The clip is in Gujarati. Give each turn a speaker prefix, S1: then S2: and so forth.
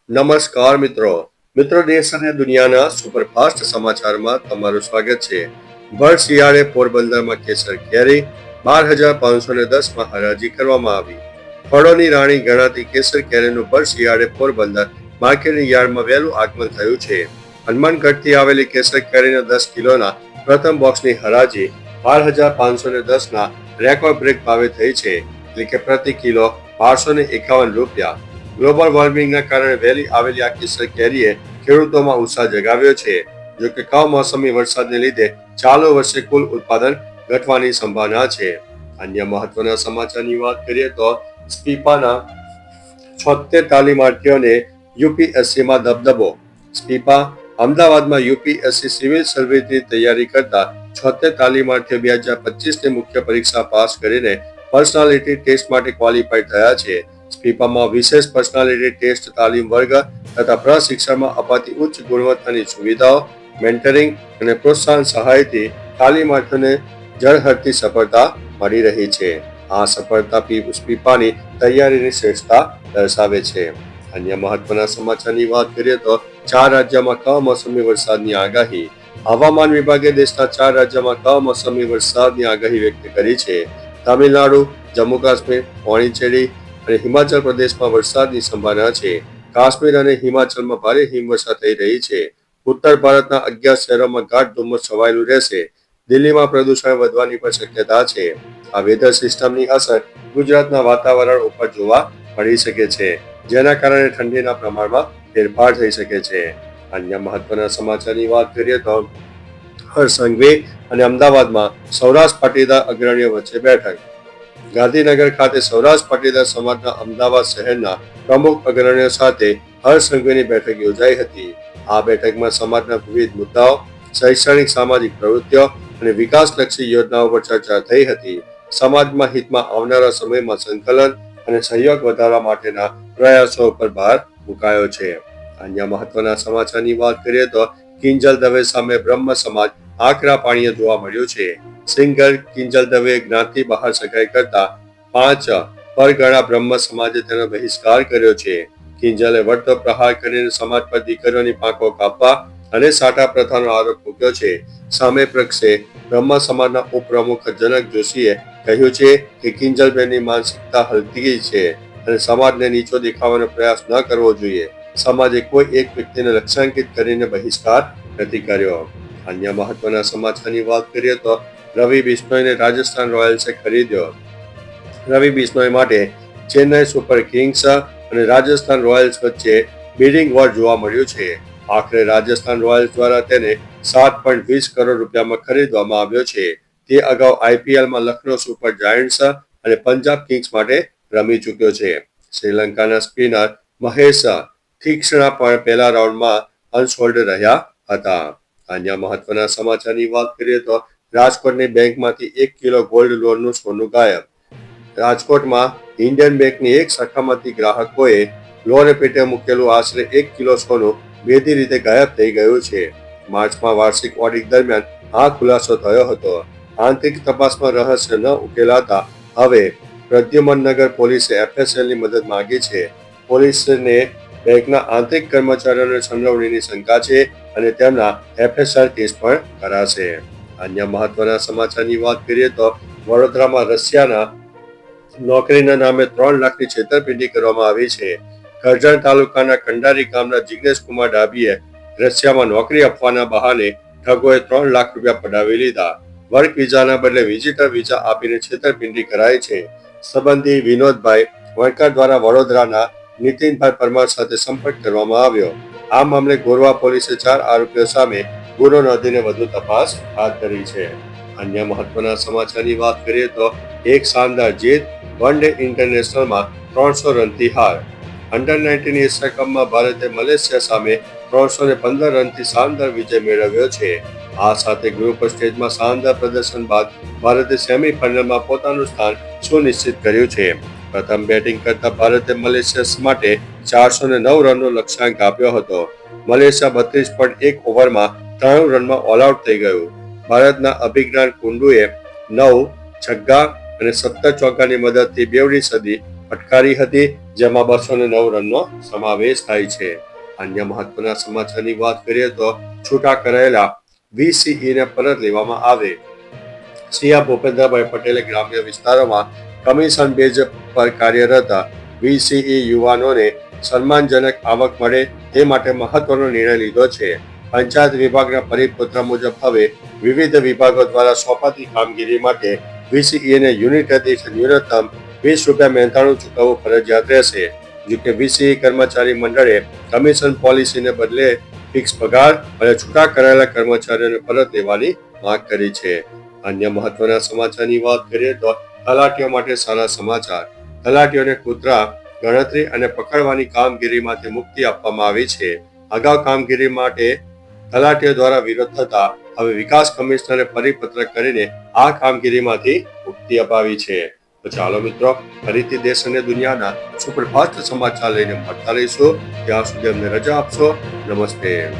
S1: નમસ્કાર મિત્રો દેશ અને દુનિયાના સુપરફાસ્ટ સમાચારમાં તમારું સ્વાગત છે. ભર શિયાળે પોરબંદરમાં કેસર કેરી 12,510 હરાજી કરવામાં આવી. ફળોની રાણી ગણાતી કેસર કેરીનું ભર શિયાળે પોરબંદર માર્કેટિંગ યાર્ડમાં વહેલું આગમન થયું છે. હનુમાનગઢથી આવેલી કેસર કેરીના 10 કિલોના પ્રથમ બોક્સની હરાજી 12,510 રેકોર્ડ બ્રેક ભાવે થઈ છે, એટલે કે પ્રતિ કિલો 1251 રૂપિયા. ગ્લોબલ વોર્મિંગના કારણે વહેલી આવેલી આ કેસર કેરીએ ખેડૂતોમાં ઉત્સાહ જગાવ્યો છે. જો કે કમોસમી વરસાદને લીધે ચાલુ વર્ષે કુલ ઉત્પાદન ઘટવાની સંભાવના છે. અન્ય મહત્વના સમાચારની વાત કરીએ તો સ્પીપાના 76 તાલીમાર્થીઓને યુપીએસસીમાં દબદબો. સ્પીપા અમદાવાદમાં યુપીએસસી સિવિલ સર્વિસની તૈયારી કરતા 76 તાલીમાર્થીઓ 2025ની મુખ્ય પરીક્ષા પાસ કરીને પર્સનાલિટી ટેસ્ટ માટે ક્વોલિફાઈડ થયા છે. સ્પીપામાં વિશેષ પર્સનાલિટી ટેસ્ટ તાલીમ વર્ગ તથા પ્રશિક્ષણમાં અપાતી ઉચ્ચ ગુણવત્તાની સુવિધાઓ, મેન્ટરિંગ અને પ્રોત્સાહન સહાયથી તાલીમાર્થીઓને ઝળહળતી સફળતા મળી રહી છે. આ સફળતા સ્પીપાની તૈયારીની શ્રેષ્ઠતા દર્શાવે છે. અન્ય મહત્વના સમાચારની વાત કરીએ તો 4 રાજ્યોમાં કમોસમી વરસાદની આગાહી. હવામાન વિભાગે દેશના 4 રાજ્યોમાં કમોસમી વરસાદની આગાહી વ્યક્ત કરી છે. તમિલનાડુ, જમ્મુ કાશ્મીર, પોંડિચેરી અને હિમાચલ પ્રદેશમાં વરસાદની સંભાવના છે. કાશ્મીર અને હિમાચલમાં ભારે હિમવર્ષા થઈ રહી છે. ઉત્તર ભારતના 11 શહેરોમાં ગાઢ ધુમ્મસ છવાયેલું રહેશે. દિલ્હીમાં પ્રદૂષણ વધવાની પણ શક્યતા છે. આ વેધર સિસ્ટમની અસર ગુજરાતના વાતાવરણ ઉપર જોવા મળી શકે છે, જેના કારણે ઠંડીના પ્રમાણમાં ફેરફાર થઈ શકે છે. અન્ય મહત્વના સમાચારની વાત કરીએ તો હર્ષ સંઘવી અને અમદાવાદમાં સૌરાષ્ટ્ર પાટીદાર અગ્રણીઓ વચ્ચે બેઠક. ગાંધીનગર ખાતે સૌરાષ્ટ્ર પાટીદાર સમાજના અમદાવાદ શહેરના પ્રમુખ અગ્રણીઓ સાથે હર્ષ સંઘવીની બેઠક યોજાઈ હતી. આ બેઠકમાં સમાજના વિવિધ મુદ્દાઓ, શૈક્ષણિક સામાજિક પ્રવૃત્તિઓ અને વિકાસલક્ષી યોજનાઓ પર ચર્ચા થઈ હતી. સમાજમાં હિતમાં આવનારા સમયમાં સંકલન અને સહયોગ વધારવા માટેના પ્રયાસો પર ભાર મુકાયો છે. અન્ય મહત્વના સમાચારની વાત કરીએ તો કિંજલ દવે સામે બ્રહ્મ સમાજ આકરા પાણીએ જોવા મળ્યો છે. સિંગર કિંજલ દવે જ્ઞાતિ બહાર સગાઈ કરતા 5 પરગણા બ્રહ્મ સમાજે તેનો બહિષ્કાર કર્યો છે. કિંજલે વળતો પ્રહાર કરીને સમાજ પર દીકરીઓની પાંખો કાપવા અને સાટા પ્રથાનો આરોપ મૂક્યો છે. સામે પક્ષે બ્રહ્મ સમાજના ઉપપ્રમુખ જનક જોશીએ કહ્યું છે કે કિંજલબેનની માનસિકતા હલતી છે અને સમાજને નીચો દેખાવાનો પ્રયાસ ન કરવો જોઈએ. સમાજે કોઈ એક વ્યક્તિને લક્ષ્યાંકિત કરીને બહિષ્કાર નથી કર્યો. અન્ય મહત્વના સમાચારની વાત કરીએ તો રવિ બિશ્નોઈને રાજસ્થાન રોયલ્સે ખરીદ્યો. રવિ બિશ્નોઈ માટે ચેન્નઈ સુપર કિંગ્સ અને રાજસ્થાન રોયલ્સ વચ્ચે બિડિંગ વોર જોવા મળ્યું છે. આખરે રાજસ્થાન રોયલ્સ દ્વારા તેને 7.20 કરોડ રૂપિયામાં ખરીદવામાં આવ્યો છે. તે અગાઉ આઈપીએલમાં લખનૌ સુપર જાયન્ટ્સ અને પંજાબ કિંગ્સ માટે રમી ચૂક્યો છે. શ્રીલંકાના સ્પિનર મહેશ તીક્ષ્ણા પણ પહેલા રાઉન્ડમાં અનસોલ્ડ રહ્યા હતા. અન્ય મહત્વના સમાચારની વાત કરીએ તો રાજકોટની બેંકમાંથી 1 કિલો ગોલ્ડ લોનનું સોનું ગાયબ. રાજકોટમાં ઇન્ડિયન બેંકની એક શાખામાંથી ગ્રાહકોએ લોન પેટે મૂકેલું આશરે 1 કિલો સોનું બેધી રીતે ગાયબ થઈ ગયું છે. માર્ચમાં વાર્ષિક ઓડિટ દરમિયાન આ ખુલાસો થયો હતો. આંતરિક તપાસમાં રહસ્ય ન ઉકેલાતા હવે પ્રદ્યુમનનગર પોલીસે એફએસએલની મદદ માંગી છે. પોલીસને બેંકના આંતરિક કર્મચારીઓની સંડોવણીની શંકા છે અને તેમના એફએસએલ ટેસ્ટ પણ કરાશે. અન્ય મહત્વના સમાચારની વાત કરીએ તો વડોદરામાં રશિયાના નોકરીના નામે 3 લાખની છેતરપિંડી કરવામાં આવી છે. કરજણ તાલુકાના કંડારી ગામના જિગ્નેશ કુમાર ડાભીએ રશિયામાં નોકરી આપવાના બહાને ઠગોએ 3 લાખ રૂપિયા પડાવી લીધા. વર્ક વિઝાના બદલે વિઝિટર વિઝા આપીને છેતરપિંડી કરાઈ છે. સંબંધી વિનોદભાઈ વણકર દ્વારા વડોદરાના નીતિનભાઈ પરમાર સાથે સંપર્ક કરવામાં આવ્યો. આ મામલે ગોરવા પોલીસે 4 આરોપીઓ સામે ગુનો નોંધીને વધુ તપાસ હાથ ધરી છે. અન્ય મહત્વના સમાચારની વાત કરીએ તો એક શાનદાર જીત. વન ડે ઇન્ટરનેશનલમાં 300 રનથી હાર. અંડર 19 એશિયા કપમાં ભારતે મલેશિયા સામે 315 રનથી શાનદાર વિજય મેળવ્યો છે. આ સાથે ગ્રુપ સ્ટેજમાં શાનદાર પ્રદર્શન બાદ ભારતે સેમીફાઇનલમાં પોતાનું સ્થાન સુનિશ્ચિત કર્યું છે. પ્રથમ બેટિંગ કરતા ભારતે મલેશિયા માટે 409 રનનો લક્ષ્યાંક આપ્યો હતો. મલેશિયા 32.1 ઓવરમાં 93 રનમાં ઓલ આઉટ થઈ ગયું. ભારતના અભિજ્ઞાન કુંડુએ 9 છગ્ગા અને 17 ચોગ્ગાની મદદથી બેવડી સદી ફટકારી હતી, જેમાં 209 રનનો સમાવેશ થાય છે. અન્ય મહત્વના સમાચારની વાત કરીએ તો છૂટા કરાયેલા VCE ને પરત લેવામાં આવે. સીએમ ભૂપેન્દ્રભાઈ પટેલે ગ્રામ્ય વિસ્તારોમાં કમિશન બેઝ પર કાર્યરત VCE યુવાનોને સન્માનજનક આવક મળે તે માટે મહત્વનો નિર્ણય લીધો છે. પંચાયત વિભાગના પરિપત્ર મુજબ હવે વિવિધ વિભાગો દ્વારા સોંપાતી કામગીરી માટે VCE ને યુનિટ દીઠ ન્યૂનતમ ₹20 મહેનતાણું ચૂકવવું ફરજિયાત રહેશે. જોકે VCE કર્મચારી મંડળે કમિશન પોલિસીને બદલે ફિક્સ પગાર અને છૂટા કરાયેલા કર્મચારીઓને પરત લેવાની માંગ કરી છે. અન્ય મહત્વના સમાચારની વાત કરીએ તો તલાટીઓ માટે સારા સમાચાર. તલાટીઓને કૂતરા ગણતરી અને પકડવાની કામગીરીમાંથી મુક્તિ આપવામાં આવી છે. અગાઉ કામગીરી માટે તલાટીઓ દ્વારા વિરોધ થતા હવે વિકાસ કમિશનરે પરિપત્ર કરીને આ કામગીરીમાંથી મુક્તિ અપાવી છે. તો ચાલો મિત્રો, ફરીથી દેશ અને દુનિયાના સુપરફાસ્ટ સમાચાર લઈને મળતા રહીશું. ત્યાં સુધી અમને રજા આપશો. નમસ્તે.